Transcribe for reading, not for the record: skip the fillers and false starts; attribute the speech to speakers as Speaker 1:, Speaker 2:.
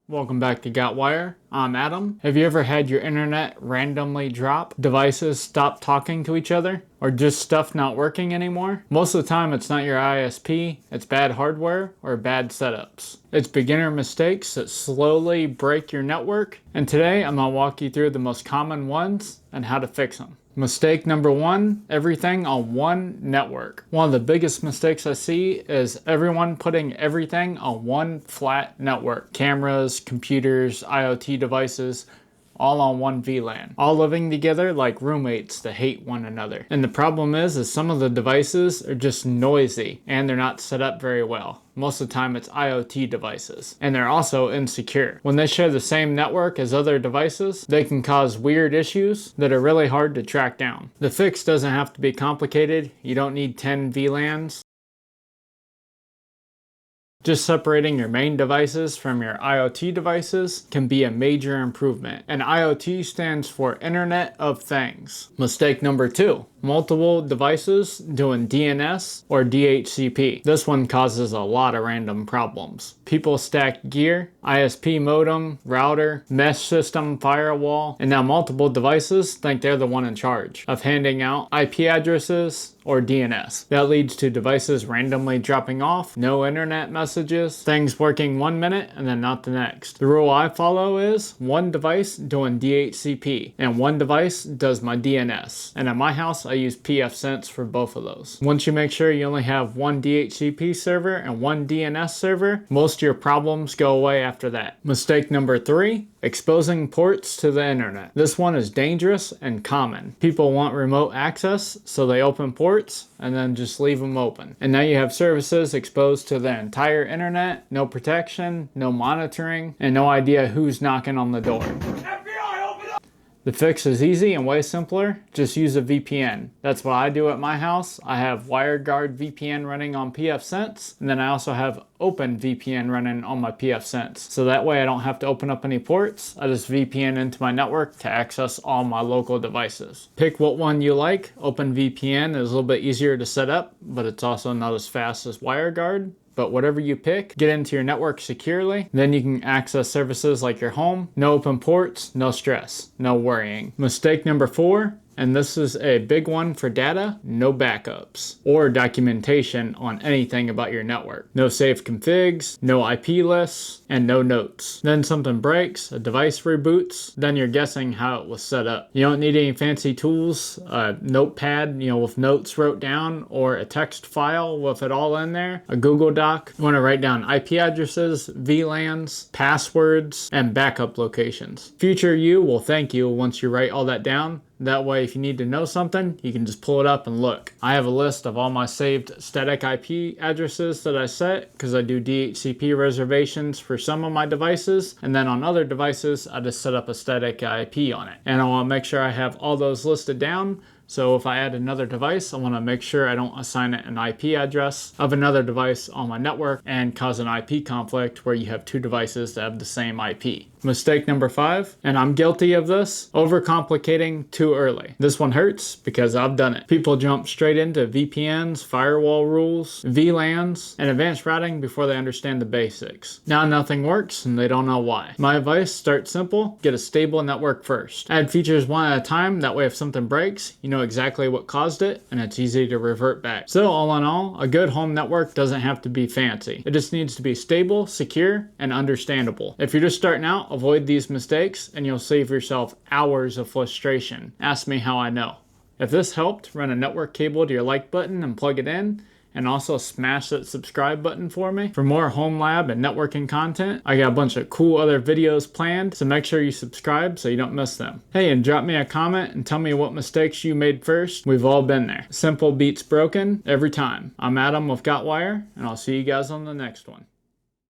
Speaker 1: Welcome back to GotWire. I'm Adam. Have you ever had your internet randomly drop, devices stop talking to each other, or just stuff not working anymore? Most of the time it's not your ISP, it's bad hardware or bad setups. It's beginner mistakes that slowly break your network, and today I'm going to walk you through the most common ones and how to fix them. Mistake number one, everything on one network. One of the biggest mistakes I see is everyone putting everything on one flat network. Cameras, computers, IoT devices, all on one VLAN. All living together like roommates that hate one another. And the problem is some of the devices are just noisy and they're not set up very well. Most of the time it's IoT devices. And they're also insecure. When they share the same network as other devices, they can cause weird issues that are really hard to track down. The fix doesn't have to be complicated. You don't need 10 VLANs. Just separating your main devices from your IoT devices can be a major improvement. And IoT stands for Internet of Things. Mistake number two, multiple devices doing DNS or DHCP. This one causes a lot of random problems. People stack gear, ISP modem, router, mesh system, firewall, and now multiple devices think they're the one in charge of handing out IP addresses or DNS. That leads to devices randomly dropping off, no internet messages, things working 1 minute and then not the next. The rule I follow is one device doing DHCP and one device does my DNS. And at my house, I use pfSense for both of those. Once you make sure you only have one DHCP server and one DNS server, most of your problems go away after that. Mistake number three, exposing ports to the internet. This one is dangerous and common. People want remote access, so they open ports and then just leave them open. And now you have services exposed to the entire internet, no protection, no monitoring, and no idea who's knocking on the door. The fix is easy and way simpler. Just use a VPN. That's what I do at my house. I have WireGuard VPN running on pfSense, and then I also have OpenVPN running on my pfSense. So that way I don't have to open up any ports. I just VPN into my network to access all my local devices. Pick what one you like. OpenVPN is a little bit easier to set up, but it's also not as fast as WireGuard. But whatever you pick, get into your network securely. Then you can access services like your home. No open ports, no stress, no worrying. Mistake number four, and this is a big one for data, no backups or documentation on anything about your network. No saved configs, no IP lists, and no notes. Then something breaks, a device reboots, then you're guessing how it was set up. You don't need any fancy tools, a notepad, with notes wrote down, or a text file with it all in there, a Google Doc. You want to write down IP addresses, VLANs, passwords, and backup locations. Future you will thank you once you write all that down. That way, if you need to know something, you can just pull it up and look. I have a list of all my saved static IP addresses that I set because I do DHCP reservations for some of my devices. And then on other devices, I just set up a static IP on it. And I want to make sure I have all those listed down. So if I add another device, I want to make sure I don't assign it an IP address of another device on my network and cause an IP conflict where you have two devices that have the same IP. Mistake number five, and I'm guilty of this, overcomplicating too early. This one hurts because I've done it. People jump straight into VPNs, firewall rules, VLANs, and advanced routing before they understand the basics. Now nothing works and they don't know why. My advice, start simple, get a stable network first. Add features one at a time, that way if something breaks, you know exactly what caused it and it's easy to revert back. So all in all, a good home network doesn't have to be fancy. It just needs to be stable, secure, and understandable. If you're just starting out, avoid these mistakes and you'll save yourself hours of frustration. Ask me how I know. If this helped, run a network cable to your like button and plug it in, and also smash that subscribe button for me. For more home lab and networking content, I got a bunch of cool other videos planned, so make sure you subscribe so you don't miss them. Hey, and drop me a comment and tell me what mistakes you made first. We've all been there. Simple beats broken every time. I'm Adam with GotWire, and I'll see you guys on the next one.